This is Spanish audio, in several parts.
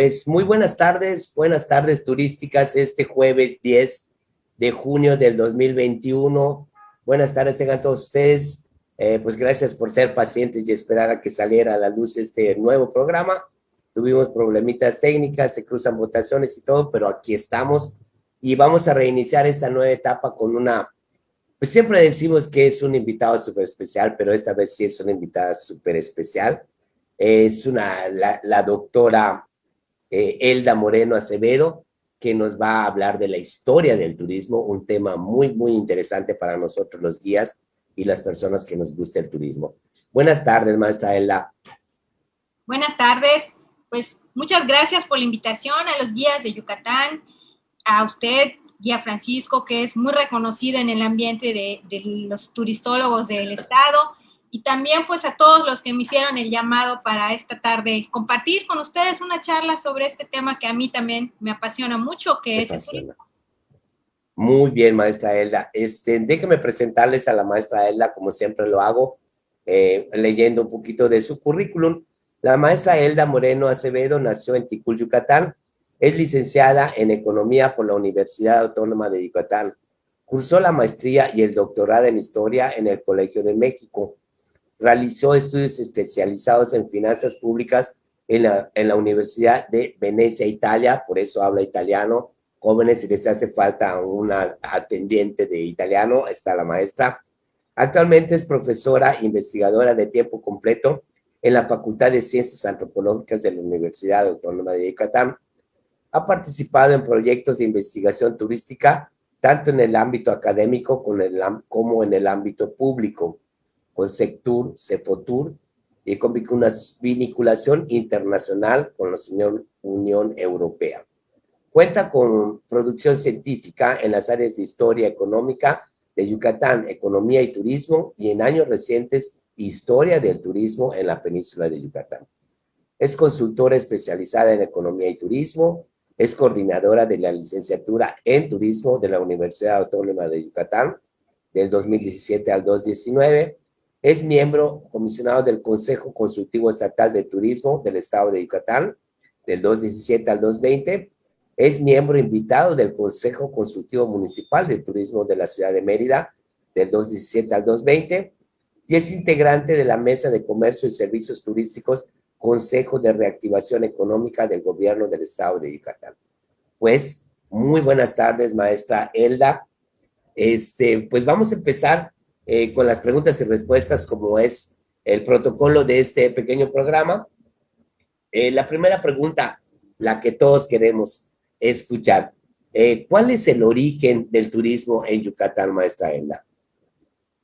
Pues muy buenas tardes turísticas este jueves 10 de junio del 2021. Buenas tardes tengan todos ustedes. Pues gracias por ser pacientes y esperar a que saliera a la luz este nuevo programa. Tuvimos problemitas técnicas, se cruzan votaciones y todo, pero aquí estamos y vamos a reiniciar esta nueva etapa con pues siempre decimos que es un invitado súper especial, pero esta vez sí es una invitada súper especial. Es la doctora Elda Moreno Acevedo, que nos va a hablar de la historia del turismo, un tema muy, muy interesante para nosotros los guías y las personas que nos gusta el turismo. Buenas tardes, maestra Elda. Buenas tardes, pues muchas gracias por la invitación a los guías de Yucatán, a usted, guía Francisco, que es muy reconocido en el ambiente de los turistólogos del estado, y también pues a todos los que me hicieron el llamado para esta tarde compartir con ustedes una charla sobre este tema que a mí también me apasiona mucho, que es el turismo. Muy bien, maestra Elda. Déjeme presentarles a la maestra Elda, como siempre lo hago, leyendo un poquito de su currículum. La maestra Elda Moreno Acevedo nació en Ticul, Yucatán. Es licenciada en Economía por la Universidad Autónoma de Yucatán. Cursó la maestría y el doctorado en Historia en el Colegio de México. Realizó estudios especializados en finanzas públicas en la Universidad de Venecia, Italia, por eso habla italiano. Jóvenes, si les hace falta una atendiente de italiano, está la maestra. Actualmente es profesora investigadora de tiempo completo en la Facultad de Ciencias Antropológicas de la Universidad Autónoma de Yucatán. Ha participado en proyectos de investigación turística, tanto en el ámbito académico como en el ámbito público, con Sectur, Cefotur, y con vinculación internacional con la Unión Europea. Cuenta con producción científica en las áreas de historia económica de Yucatán, economía y turismo, y en años recientes, historia del turismo en la península de Yucatán. Es consultora especializada en economía y turismo, es coordinadora de la licenciatura en turismo de la Universidad Autónoma de Yucatán del 2017 al 2019, es miembro comisionado del Consejo Consultivo Estatal de Turismo del Estado de Yucatán del 2017 al 2020, es miembro invitado del Consejo Consultivo Municipal de Turismo de la Ciudad de Mérida del 2017 al 2020 y es integrante de la Mesa de Comercio y Servicios Turísticos Consejo de Reactivación Económica del Gobierno del Estado de Yucatán. Pues, muy buenas tardes, maestra Elda. Pues vamos a empezar con las preguntas y respuestas, como es el protocolo de este pequeño programa. La primera pregunta, la que todos queremos escuchar. ¿Cuál es el origen del turismo en Yucatán, maestra Elda?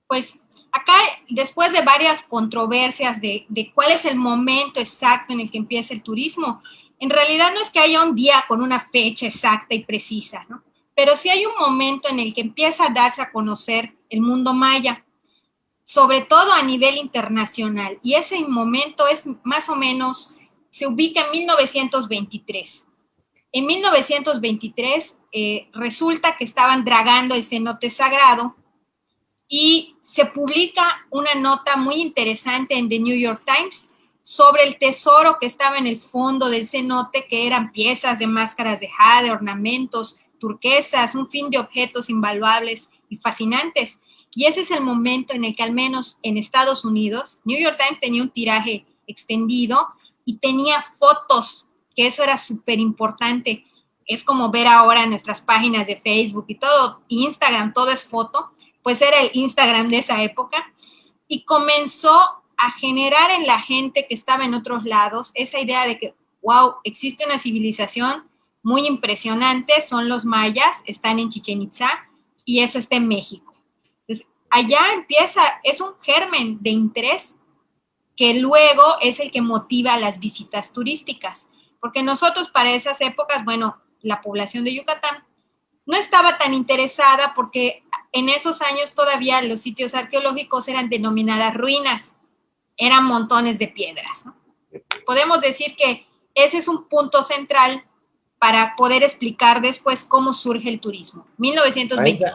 Pues acá, después de varias controversias de cuál es el momento exacto en el que empieza el turismo, en realidad no es que haya un día con una fecha exacta y precisa, ¿no? Pero sí hay un momento en el que empieza a darse a conocer el mundo maya, sobre todo a nivel internacional, y ese momento es más o menos, se ubica en 1923. En 1923 resulta que estaban dragando el cenote sagrado y se publica una nota muy interesante en The New York Times sobre el tesoro que estaba en el fondo del cenote, que eran piezas de máscaras de jade, ornamentos, turquesas, un fin de objetos invaluables y fascinantes. Y ese es el momento en el que, al menos en Estados Unidos, New York Times tenía un tiraje extendido y tenía fotos, que eso era súper importante. Es como ver ahora en nuestras páginas de Facebook y todo, Instagram, todo es foto. Pues era el Instagram de esa época, y comenzó a generar en la gente que estaba en otros lados esa idea de que, wow, existe una civilización muy impresionante, son los mayas, están en Chichén Itzá, y eso está en México. Entonces, allá empieza, es un germen de interés que luego es el que motiva las visitas turísticas, porque nosotros para esas épocas, bueno, la población de Yucatán no estaba tan interesada porque en esos años todavía los sitios arqueológicos eran denominadas ruinas, eran montones de piedras, ¿no? Podemos decir que ese es un punto central para poder explicar después cómo surge el turismo. 1920.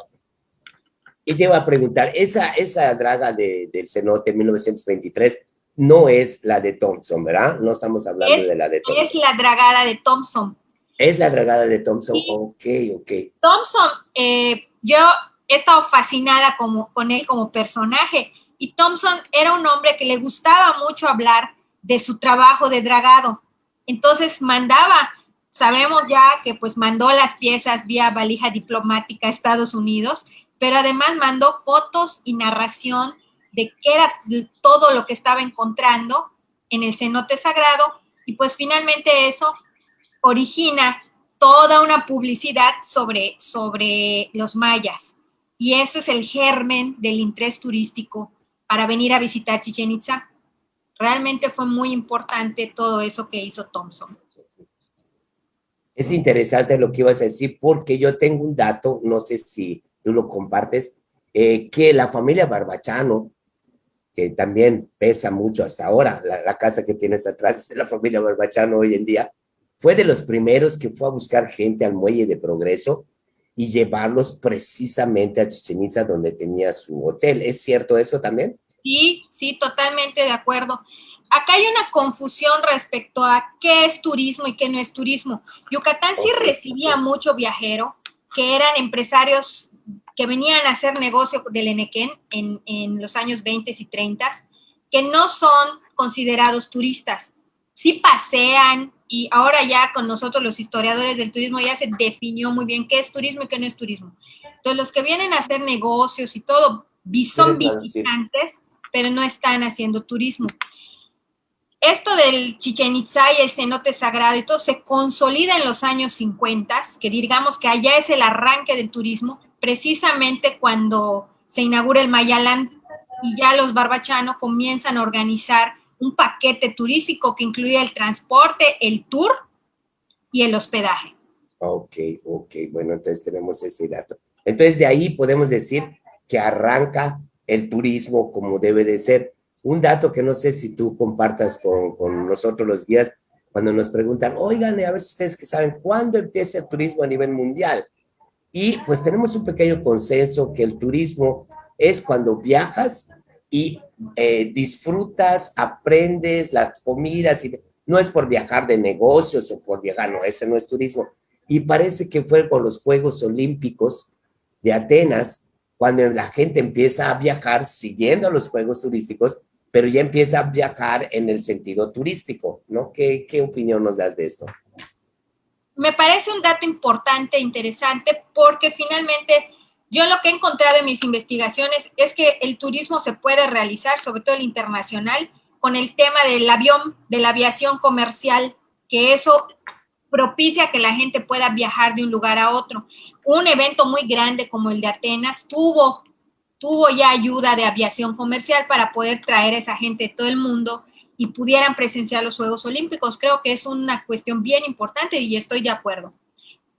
Y te iba a preguntar, esa draga del cenote en 1923, no es la de Thompson, ¿verdad? No estamos hablando de la de Thompson. Es la dragada de Thompson. Es la dragada de Thompson, Sí. ok. Thompson, yo he estado fascinada con él como personaje, y Thompson era un hombre que le gustaba mucho hablar de su trabajo de dragado. Entonces sabemos ya que pues mandó las piezas vía valija diplomática a Estados Unidos, pero además mandó fotos y narración de qué era todo lo que estaba encontrando en el cenote sagrado, y pues finalmente eso origina toda una publicidad sobre los mayas. Y esto es el germen del interés turístico para venir a visitar Chichén Itzá. Realmente fue muy importante todo eso que hizo Thompson. Es interesante lo que ibas a decir, porque yo tengo un dato, no sé si tú lo compartes, que la familia Barbachano, que también pesa mucho hasta ahora, la casa que tienes atrás es de la familia Barbachano hoy en día, fue de los primeros que fue a buscar gente al Muelle de Progreso y llevarlos precisamente a Chichén Itzá, donde tenía su hotel. ¿Es cierto eso también? Sí, totalmente de acuerdo. Acá hay una confusión respecto a qué es turismo y qué no es turismo. Yucatán sí recibía mucho viajero, que eran empresarios que venían a hacer negocio del Enequén en los años 20 y 30, que no son considerados turistas. Sí pasean, y ahora ya con nosotros los historiadores del turismo ya se definió muy bien qué es turismo y qué no es turismo. Entonces los que vienen a hacer negocios y todo son visitantes, pero no están haciendo turismo. Esto del Chichén Itzá y el cenote sagrado y todo se consolida en los años 50, que digamos que allá es el arranque del turismo, precisamente cuando se inaugura el Mayaland, y ya los Barbachano comienzan a organizar un paquete turístico que incluye el transporte, el tour y el hospedaje. Ok, bueno, entonces tenemos ese dato. Entonces de ahí podemos decir que arranca el turismo como debe de ser. Un dato que no sé si tú compartas con nosotros los guías, cuando nos preguntan, oigan, a ver si ustedes que saben cuándo empieza el turismo a nivel mundial. Y pues tenemos un pequeño consenso que el turismo es cuando viajas y disfrutas, aprendes las comidas, y no es por viajar de negocios o por viajar, no, ese no es turismo. Y parece que fue con los Juegos Olímpicos de Atenas, cuando la gente empieza a viajar siguiendo los juegos turísticos, pero ya empieza a viajar en el sentido turístico, ¿no? ¿Qué opinión nos das de esto? Me parece un dato importante, interesante, porque finalmente yo lo que he encontrado en mis investigaciones es que el turismo se puede realizar, sobre todo el internacional, con el tema del avión, de la aviación comercial, que eso propicia que la gente pueda viajar de un lugar a otro. Un evento muy grande como el de Atenas tuvo ya ayuda de aviación comercial para poder traer a esa gente de todo el mundo y pudieran presenciar los Juegos Olímpicos. Creo que es una cuestión bien importante y estoy de acuerdo.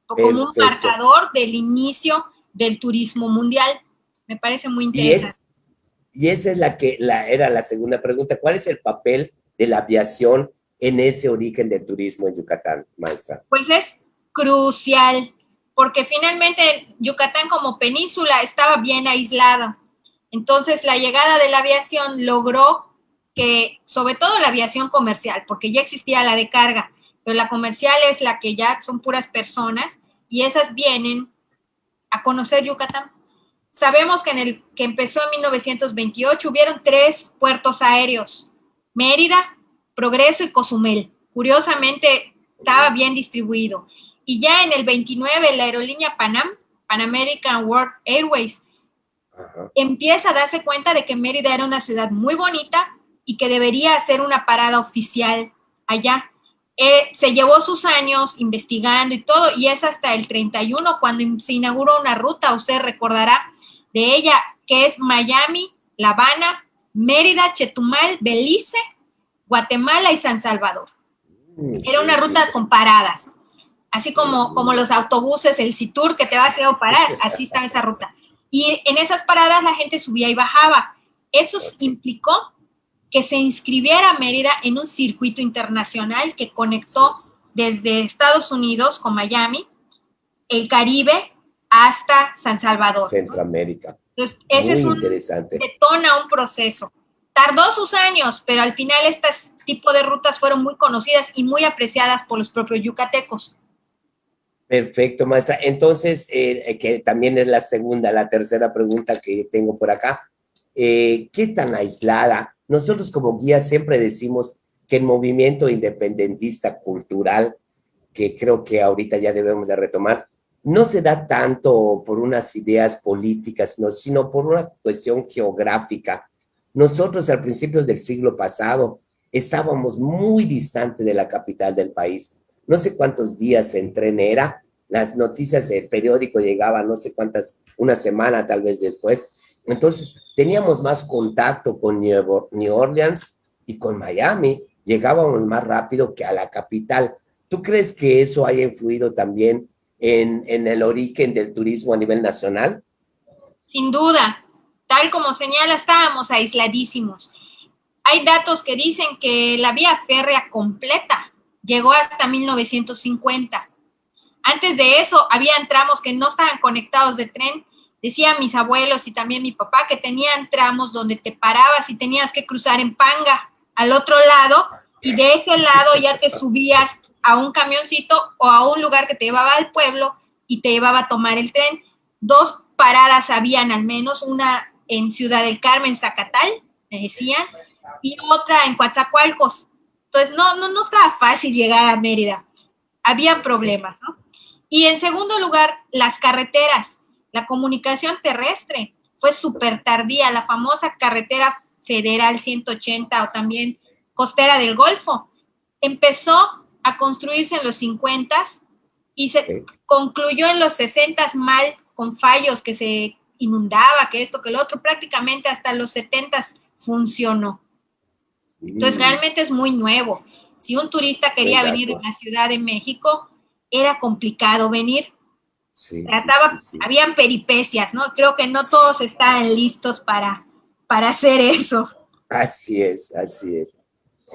Como un marcador del inicio del turismo mundial. Me parece muy interesante. Y esa es era la segunda pregunta. ¿Cuál es el papel de la aviación en ese origen del turismo en Yucatán, maestra? Pues es crucial, porque finalmente Yucatán como península estaba bien aislada. Entonces la llegada de la aviación logró que, sobre todo la aviación comercial, porque ya existía la de carga, pero la comercial es la que ya son puras personas, y esas vienen a conocer Yucatán. Sabemos que que empezó en 1928 hubieron 3 puertos aéreos: Mérida, Progreso y Cozumel. Curiosamente estaba bien distribuido. Y ya en el 29 la aerolínea Pan American World Airways, empieza a darse cuenta de que Mérida era una ciudad muy bonita y que debería hacer una parada oficial allá. Se llevó sus años investigando y todo, y es hasta el 31 cuando se inauguró una ruta, usted recordará de ella, que es Miami, La Habana, Mérida, Chetumal, Belice, Guatemala y San Salvador. Era una ruta con paradas, así como los autobuses, el Citur, que te va haciendo paradas, así está esa ruta. Y en esas paradas la gente subía y bajaba. Eso implicó que se inscribiera Mérida en un circuito internacional que conectó desde Estados Unidos con Miami, el Caribe, hasta San Salvador. Centroamérica. Entonces, ese muy interesante. Detona un proceso. Tardó sus años, pero al final este tipo de rutas fueron muy conocidas y muy apreciadas por los propios yucatecos. Perfecto, maestra. Entonces, que también es la tercera pregunta que tengo por acá. ¿Qué tan aislada? Nosotros como guías siempre decimos que el movimiento independentista cultural, que creo que ahorita ya debemos de retomar, no se da tanto por unas ideas políticas, sino por una cuestión geográfica. Nosotros al principio del siglo pasado estábamos muy distantes de la capital del país. No sé cuántos días en tren era, las noticias del periódico llegaban no sé cuántas, una semana tal vez después. Entonces teníamos más contacto con New Orleans y con Miami, llegábamos más rápido que a la capital. ¿Tú crees que eso haya influido también en el origen del turismo a nivel nacional? Sin duda, tal como señala, estábamos aisladísimos. Hay datos que dicen que la vía férrea completa llegó hasta 1950. Antes de eso, habían tramos que no estaban conectados de tren. Decían mis abuelos y también mi papá que tenían tramos donde te parabas y tenías que cruzar en panga al otro lado, y de ese lado ya te subías a un camioncito o a un lugar que te llevaba al pueblo y te llevaba a tomar el tren. Dos paradas habían al menos, una en Ciudad del Carmen, Zacatal, me decían, y otra en Coatzacoalcos. Entonces no estaba fácil llegar a Mérida. Había problemas, ¿no? Y en segundo lugar, las carreteras. La comunicación terrestre fue súper tardía. La famosa carretera federal 180 o también costera del Golfo empezó a construirse en los 50 y se concluyó en los 60 mal, con fallos, que se inundaba, que esto, que lo otro. Prácticamente hasta los 70 funcionó. Entonces realmente es muy nuevo. Si un turista quería venir a la Ciudad de México, era complicado venir. Sí, habían peripecias, ¿no? Creo que no todos estaban listos para hacer eso. Así es, así es.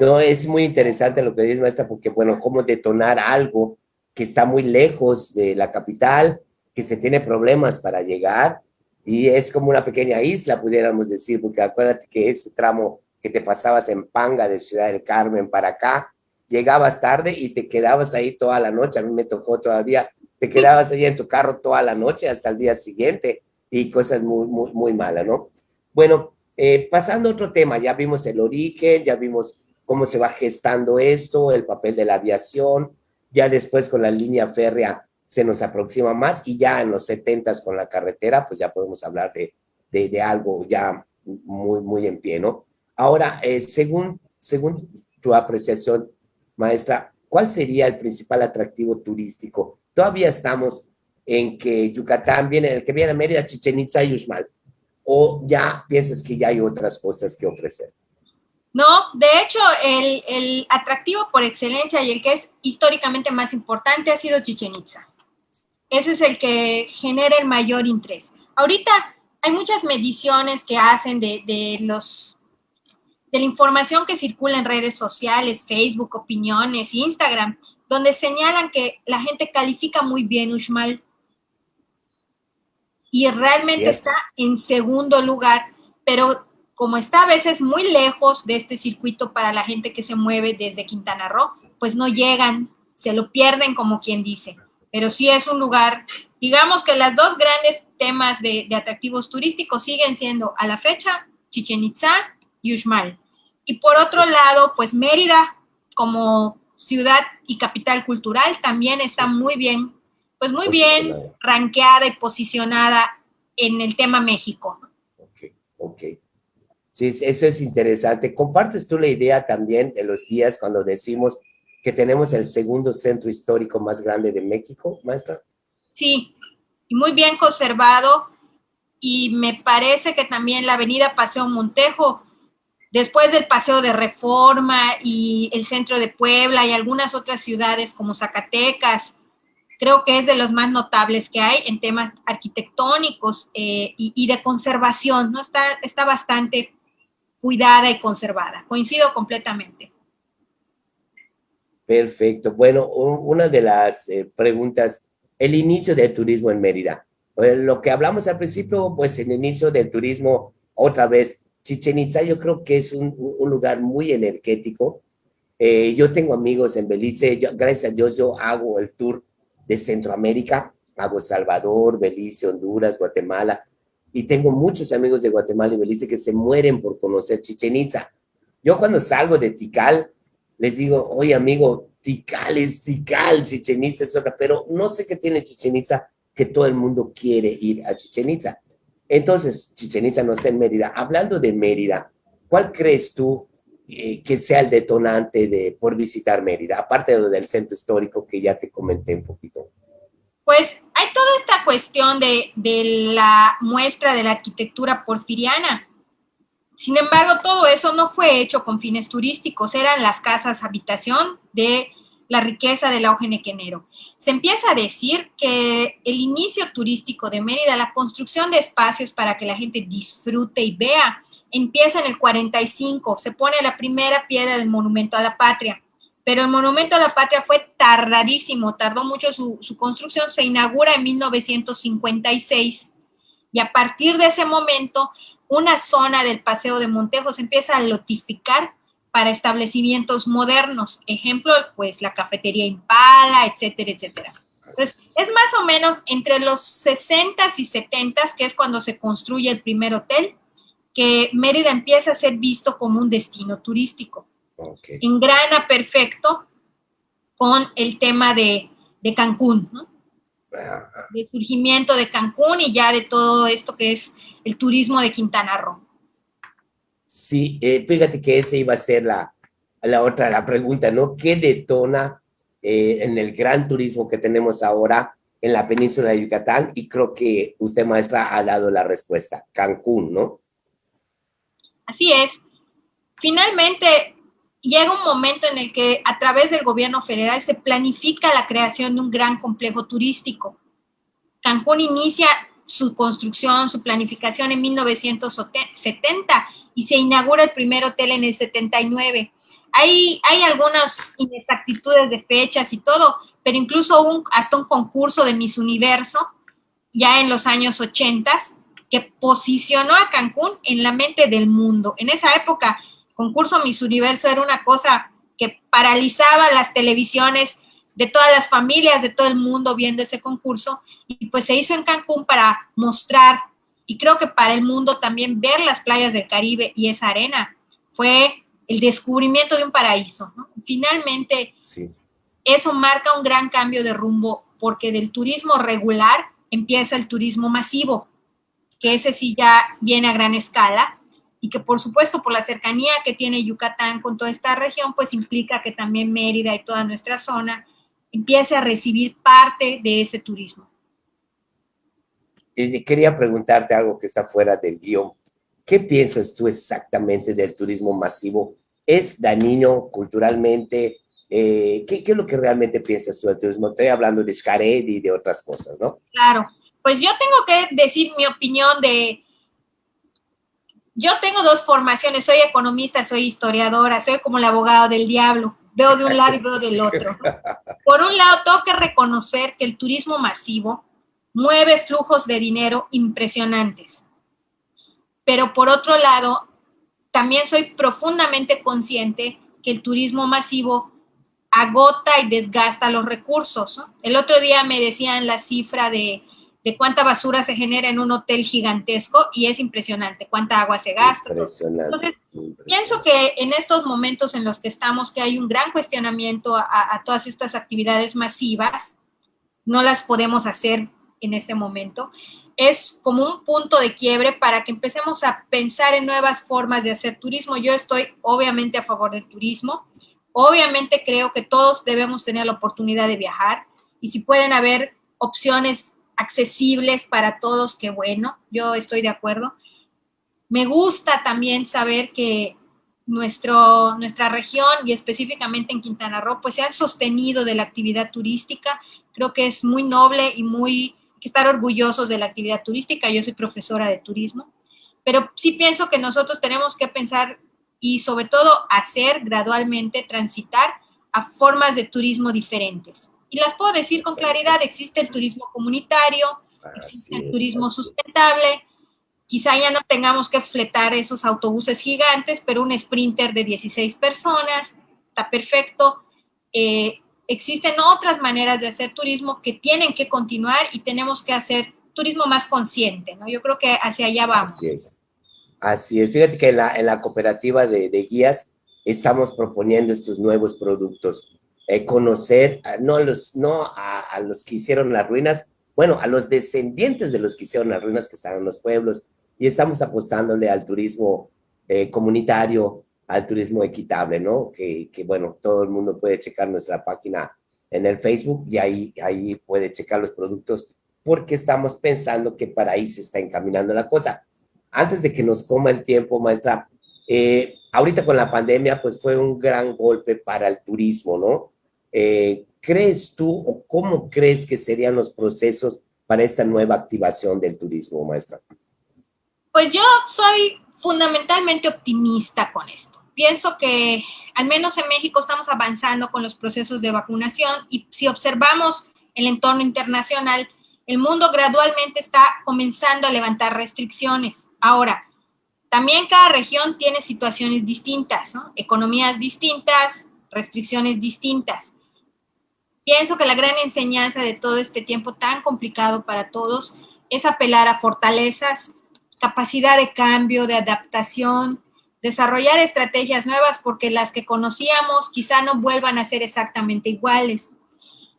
No, es muy interesante lo que dices, maestra, porque, bueno, cómo detonar algo que está muy lejos de la capital, que se tiene problemas para llegar, y es como una pequeña isla, pudiéramos decir, porque acuérdate que ese tramo que te pasabas en Panga de Ciudad del Carmen para acá, llegabas tarde y te quedabas ahí toda la noche. A mí me tocó todavía, te quedabas ahí en tu carro toda la noche hasta el día siguiente, y cosas muy malas, ¿no? Bueno, pasando a otro tema, ya vimos el origen, ya vimos cómo se va gestando esto, el papel de la aviación, ya después con la línea férrea se nos aproxima más, y ya en los 70 con la carretera, pues ya podemos hablar de algo ya muy en pie, ¿no? Ahora, según tu apreciación, maestra, ¿cuál sería el principal atractivo turístico? Todavía estamos en que Yucatán viene, el que viene a Mérida, Chichén Itzá y Uxmal, o ya piensas que ya hay otras cosas que ofrecer. No, de hecho, el atractivo por excelencia y el que es históricamente más importante ha sido Chichén Itzá. Ese es el que genera el mayor interés. Ahorita hay muchas mediciones que hacen de la información que circula en redes sociales, Facebook, opiniones, Instagram, donde señalan que la gente califica muy bien Uxmal y realmente está en segundo lugar, pero como está a veces muy lejos de este circuito para la gente que se mueve desde Quintana Roo, pues no llegan, se lo pierden, como quien dice. Pero sí es un lugar, digamos que las dos grandes temas de atractivos turísticos siguen siendo a la fecha Chichén Itzá y Uxmal. Y por otro lado, pues Mérida, como ciudad y capital cultural, también está muy bien, pues muy bien rankeada y posicionada en el tema México. Ok. Sí, eso es interesante. ¿Compartes tú la idea también de los guías cuando decimos que tenemos el segundo centro histórico más grande de México, maestra? Sí, y muy bien conservado, y me parece que también la avenida Paseo Montejo, después del Paseo de Reforma y el centro de Puebla y algunas otras ciudades como Zacatecas, creo que es de los más notables que hay en temas arquitectónicos y de conservación, ¿no? Está bastante cuidada y conservada. Coincido completamente. Perfecto. Bueno, una de las preguntas, el inicio del turismo en Mérida. Lo que hablamos al principio, pues el inicio del turismo, otra vez, Chichén Itzá yo creo que es un lugar muy energético. Yo tengo amigos en Belice, gracias a Dios yo hago el tour de Centroamérica, hago Salvador, Belice, Honduras, Guatemala, y tengo muchos amigos de Guatemala y Belice que se mueren por conocer Chichén Itzá. Yo cuando salgo de Tikal, les digo, oye amigo, Tikal es Tikal, Chichén Itzá es otra, pero no sé qué tiene Chichén Itzá que todo el mundo quiere ir a Chichén Itzá. Entonces, Chichén Itzá no está en Mérida. Hablando de Mérida, ¿cuál crees tú que sea el detonante por visitar Mérida? Aparte de lo del centro histórico que ya te comenté un poquito. Pues hay toda esta cuestión de la muestra de la arquitectura porfiriana. Sin embargo, todo eso no fue hecho con fines turísticos, eran las casas habitación de la riqueza del auge nequenero. Se empieza a decir que el inicio turístico de Mérida, la construcción de espacios para que la gente disfrute y vea, empieza en el 45, se pone la primera piedra del Monumento a la Patria, pero el Monumento a la Patria fue tardadísimo, tardó mucho su construcción, se inaugura en 1956 y a partir de ese momento una zona del Paseo de Montejo se empieza a lotificar para establecimientos modernos. Ejemplo, pues la cafetería Impala, etcétera, etcétera. Entonces, es más o menos entre los 60s y 70s, que es cuando se construye el primer hotel, que Mérida empieza a ser visto como un destino turístico. Okay. Engrana perfecto con el tema de Cancún, ¿no? De surgimiento de Cancún y ya de todo esto que es el turismo de Quintana Roo. Sí, fíjate que esa iba a ser la pregunta, ¿no? ¿Qué detona en el gran turismo que tenemos ahora en la península de Yucatán? Y creo que usted, maestra, ha dado la respuesta, Cancún, ¿no? Así es. Finalmente, llega un momento en el que a través del gobierno federal se planifica la creación de un gran complejo turístico. Cancún inicia su construcción, su planificación en 1970 y se inaugura el primer hotel en el 79. Hay algunas inexactitudes de fechas y todo, pero incluso hasta un concurso de Miss Universo ya en los años 80 que posicionó a Cancún en la mente del mundo. En esa época, concurso Miss Universo era una cosa que paralizaba las televisiones de todas las familias de todo el mundo viendo ese concurso, y pues se hizo en Cancún para mostrar, y creo que para el mundo también ver las playas del Caribe y esa arena, fue el descubrimiento de un paraíso, ¿no? Finalmente, sí. Eso marca un gran cambio de rumbo, porque del turismo regular empieza el turismo masivo, que ese sí ya viene a gran escala, y que por supuesto por la cercanía que tiene Yucatán con toda esta región, pues implica que también Mérida y toda nuestra zona empiece a recibir parte de ese turismo. Quería preguntarte algo que está fuera del guión. ¿Qué piensas tú exactamente del turismo masivo? ¿Es dañino culturalmente? ¿Qué es lo que realmente piensas tú del turismo? Estoy hablando de Xcaret y de otras cosas, ¿no? Claro, pues yo tengo que decir mi opinión de... Yo tengo dos formaciones, soy economista, soy historiadora, soy como el abogado del diablo. Veo de un lado y veo del otro. Por un lado, tengo que reconocer que el turismo masivo mueve flujos de dinero impresionantes. Pero por otro lado, también soy profundamente consciente que el turismo masivo agota y desgasta los recursos, ¿no? El otro día me decían la cifra de cuánta basura se genera en un hotel gigantesco y es impresionante, cuánta agua se gasta. Entonces, pienso que en estos momentos en los que estamos, que hay un gran cuestionamiento a todas estas actividades masivas, no las podemos hacer en este momento, es como un punto de quiebre para que empecemos a pensar en nuevas formas de hacer turismo. Yo estoy obviamente a favor del turismo, obviamente creo que todos debemos tener la oportunidad de viajar y si pueden haber opciones accesibles para todos, qué bueno, yo estoy de acuerdo. Me gusta también saber que nuestra región y específicamente en Quintana Roo pues se han sostenido de la actividad turística. Creo que es muy noble y hay que estar orgullosos de la actividad turística. Yo soy profesora de turismo, pero sí pienso que nosotros tenemos que pensar y sobre todo hacer gradualmente, transitar a formas de turismo diferentes. Y las puedo decir con claridad, existe el turismo comunitario, existe el turismo sustentable, quizá ya no tengamos que fletar esos autobuses gigantes, pero un Sprinter de 16 personas está perfecto. Existen otras maneras de hacer turismo que tienen que continuar y tenemos que hacer turismo más consciente, ¿no? Yo creo que hacia allá vamos. Así es. Así es. Fíjate que en la cooperativa de guías estamos proponiendo estos nuevos productos. Conocer, a los que hicieron las ruinas, bueno, a los descendientes de los que hicieron las ruinas que están en los pueblos, y estamos apostándole al turismo comunitario, al turismo equitable, ¿no? Bueno, todo el mundo puede checar nuestra página en el Facebook y ahí puede checar los productos, porque estamos pensando que para ahí se está encaminando la cosa. Antes de que nos coma el tiempo, maestra, ahorita con la pandemia, pues fue un gran golpe para el turismo, ¿no? ¿Crees tú o cómo crees que serían los procesos para esta nueva activación del turismo, maestra? Pues yo soy fundamentalmente optimista con esto. Pienso que al menos en México estamos avanzando con los procesos de vacunación y si observamos el entorno internacional, el mundo gradualmente está comenzando a levantar restricciones. Ahora, también cada región tiene situaciones distintas, ¿no? Economías distintas, restricciones distintas. Pienso que la gran enseñanza de todo este tiempo tan complicado para todos es apelar a fortalezas, capacidad de cambio, de adaptación, desarrollar estrategias nuevas porque las que conocíamos quizá no vuelvan a ser exactamente iguales.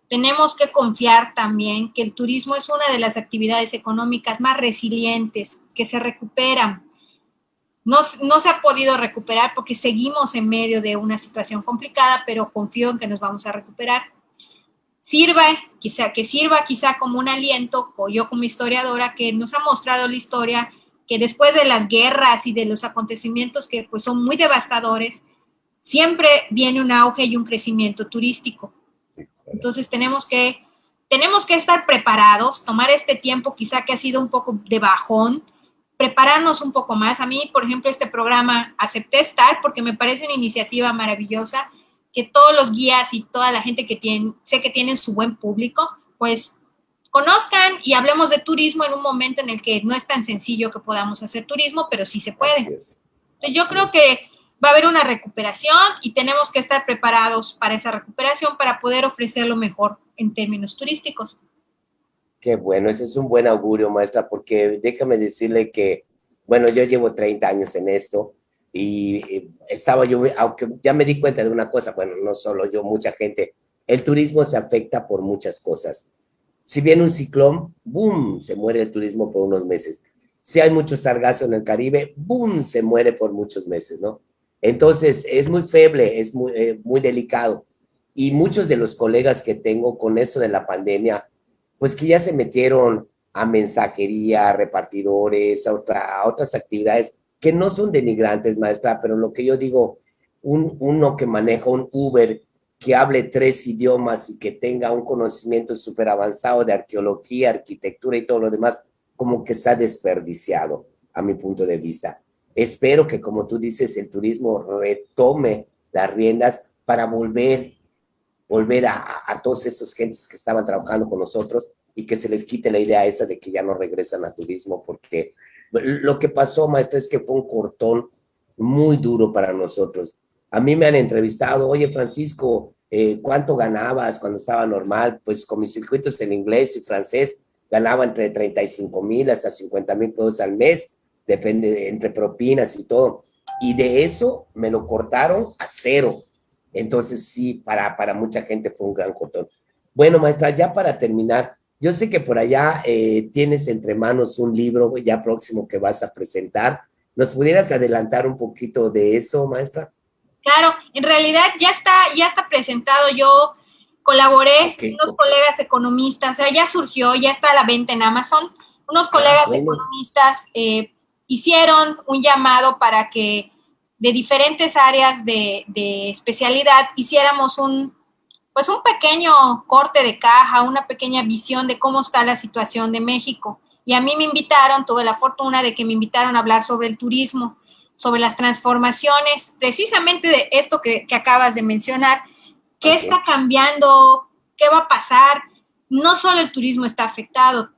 Tenemos que confiar también que el turismo es una de las actividades económicas más resilientes, que se recuperan. No se ha podido recuperar porque seguimos en medio de una situación complicada, pero confío en que nos vamos a recuperar. Sirva quizá como un aliento, o yo como historiadora, que nos ha mostrado la historia, que después de las guerras y de los acontecimientos que pues son muy devastadores, siempre viene un auge y un crecimiento turístico. Entonces tenemos que estar preparados, tomar este tiempo quizá que ha sido un poco de bajón, prepararnos un poco más. A mí, por ejemplo, este programa acepté estar porque me parece una iniciativa maravillosa, que todos los guías y toda la gente sé que tienen su buen público, pues conozcan y hablemos de turismo en un momento en el que no es tan sencillo que podamos hacer turismo, pero sí se puede. Yo creo que va a haber una recuperación y tenemos que estar preparados para esa recuperación para poder ofrecer lo mejor en términos turísticos. Qué bueno, ese es un buen augurio, maestra, porque déjame decirle que, bueno, yo llevo 30 años en esto y estaba yo, aunque ya me di cuenta de una cosa, bueno, no solo yo, mucha gente, el turismo se afecta por muchas cosas. Si viene un ciclón, ¡boom!, se muere el turismo por unos meses. Si hay mucho sargazo en el Caribe, ¡boom!, se muere por muchos meses, ¿no? Entonces, es muy feble, es muy delicado. Y muchos de los colegas que tengo con esto de la pandemia, pues que ya se metieron a mensajería, a repartidores, a otras actividades que no son denigrantes, maestra, pero lo que yo digo, uno que maneja un Uber, que hable 3 idiomas y que tenga un conocimiento súper avanzado de arqueología, arquitectura y todo lo demás, como que está desperdiciado, a mi punto de vista. Espero que, como tú dices, el turismo retome las riendas para volver a todos esos gentes que estaban trabajando con nosotros y que se les quite la idea esa de que ya no regresan a turismo, porque lo que pasó, maestra, es que fue un cortón muy duro para nosotros. A mí me han entrevistado, oye, Francisco, ¿cuánto ganabas cuando estaba normal? Pues con mis circuitos en inglés y francés ganaba entre 35,000 hasta 50,000 pesos al mes, depende, entre propinas y todo. Y de eso me lo cortaron a 0. Entonces sí, para mucha gente fue un gran cortón. Bueno, maestra, ya para terminar, yo sé que por allá tienes entre manos un libro ya próximo que vas a presentar. ¿Nos pudieras adelantar un poquito de eso, maestra? Claro, en realidad ya está presentado. Yo colaboré con unos colegas economistas, o sea, ya surgió, ya está a la venta en Amazon. Unos colegas economistas hicieron un llamado para que de diferentes áreas de especialidad hiciéramos un pequeño corte de caja, una pequeña visión de cómo está la situación de México. Y a mí me invitaron, tuve la fortuna de que me invitaron a hablar sobre el turismo, sobre las transformaciones, precisamente de esto que acabas de mencionar. ¿Qué está cambiando? ¿Qué va a pasar? No solo el turismo está afectado,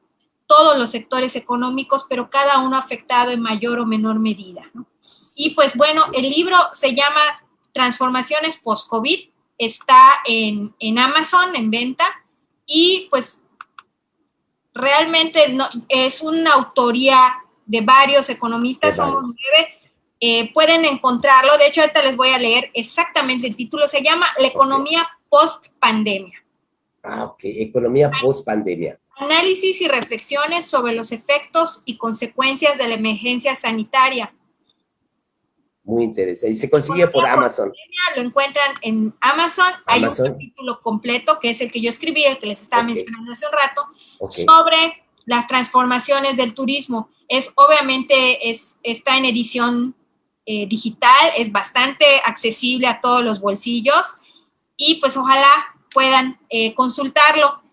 todos los sectores económicos, pero cada uno afectado en mayor o menor medida, ¿no? Y pues bueno, el libro se llama Transformaciones Post-COVID, está en Amazon en venta y pues realmente no, es una autoría de varios economistas, somos 9, pueden encontrarlo, de hecho ahorita les voy a leer exactamente el título, se llama La economía post-pandemia. Ah, ok, economía post-pandemia. Análisis y reflexiones sobre los efectos y consecuencias de la emergencia sanitaria. Muy interesante. Y se consigue por Amazon. Lo encuentran en Amazon. Hay un capítulo completo, que es el que yo escribí, el que les estaba mencionando hace un rato, sobre las transformaciones del turismo. Obviamente está en edición digital, es bastante accesible a todos los bolsillos y pues ojalá puedan consultarlo.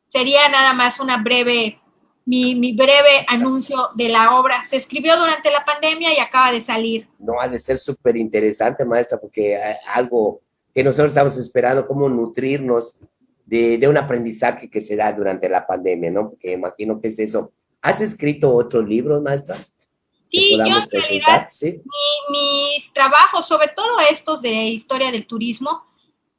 Sería nada más una breve, mi breve anuncio de la obra. Se escribió durante la pandemia y acaba de salir. No, ha de ser súper interesante, maestra, porque algo que nosotros estamos esperando, cómo nutrirnos de un aprendizaje que se da durante la pandemia, ¿no? Porque imagino que es eso. ¿Has escrito otros libros, maestra? Sí, yo en realidad, ¿sí? Mis trabajos, sobre todo estos de historia del turismo,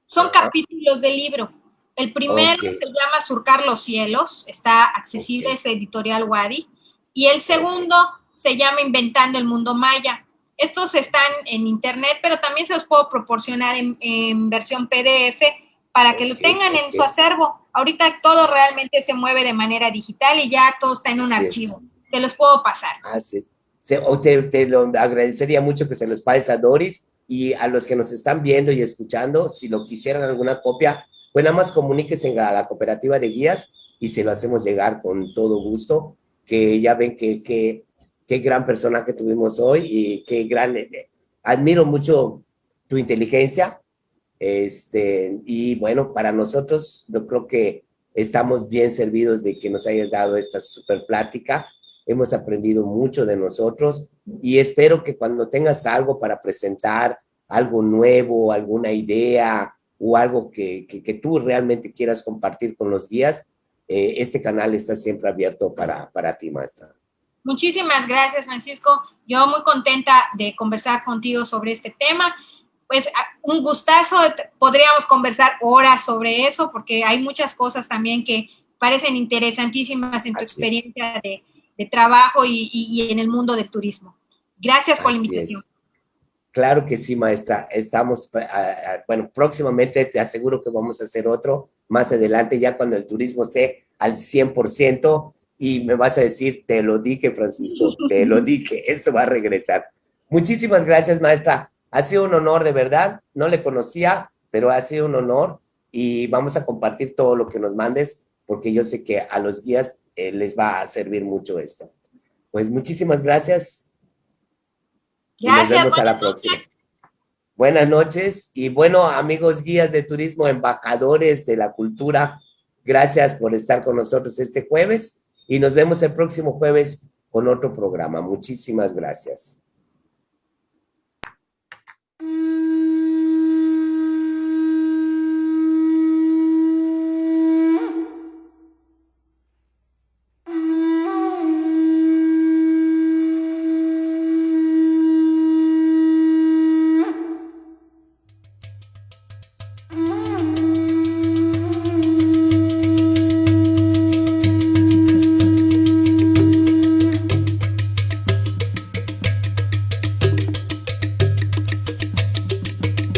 son capítulos del libro. El primero se llama Surcar los cielos, está accesible, es editorial Wadi, y el segundo se llama Inventando el mundo maya. Estos están en internet, pero también se los puedo proporcionar en versión PDF para que lo tengan en su acervo. Ahorita todo realmente se mueve de manera digital y ya todo está en un archivo. Te los puedo pasar. Así es. Te lo agradecería mucho que se los pases a Doris y a los que nos están viendo y escuchando, si lo quisieran alguna copia, pues nada más comuníquense a la cooperativa de guías y se lo hacemos llegar con todo gusto, que ya ven qué gran persona que tuvimos hoy y qué gran, admiro mucho tu inteligencia, y bueno, para nosotros yo creo que estamos bien servidos de que nos hayas dado esta super plática, hemos aprendido mucho de nosotros y espero que cuando tengas algo para presentar, algo nuevo, alguna idea, o algo que tú realmente quieras compartir con los guías, este canal está siempre abierto para ti, maestra. Muchísimas gracias, Francisco. Yo muy contenta de conversar contigo sobre este tema. Pues un gustazo, podríamos conversar horas sobre eso, porque hay muchas cosas también que parecen interesantísimas en tu experiencia de trabajo y en el mundo del turismo. Gracias por la invitación. Claro que sí, maestra. Estamos, bueno, próximamente te aseguro que vamos a hacer otro más adelante, ya cuando el turismo esté al 100%, y me vas a decir, te lo dije, Francisco, te lo dije, esto va a regresar. Muchísimas gracias, maestra. Ha sido un honor, de verdad. No le conocía, pero ha sido un honor y vamos a compartir todo lo que nos mandes, porque yo sé que a los guías les va a servir mucho esto. Pues muchísimas gracias. Gracias. Y nos vemos a la próxima. Buenas noches y bueno, amigos guías de turismo, embajadores de la cultura, gracias por estar con nosotros este jueves y nos vemos el próximo jueves con otro programa. Muchísimas gracias.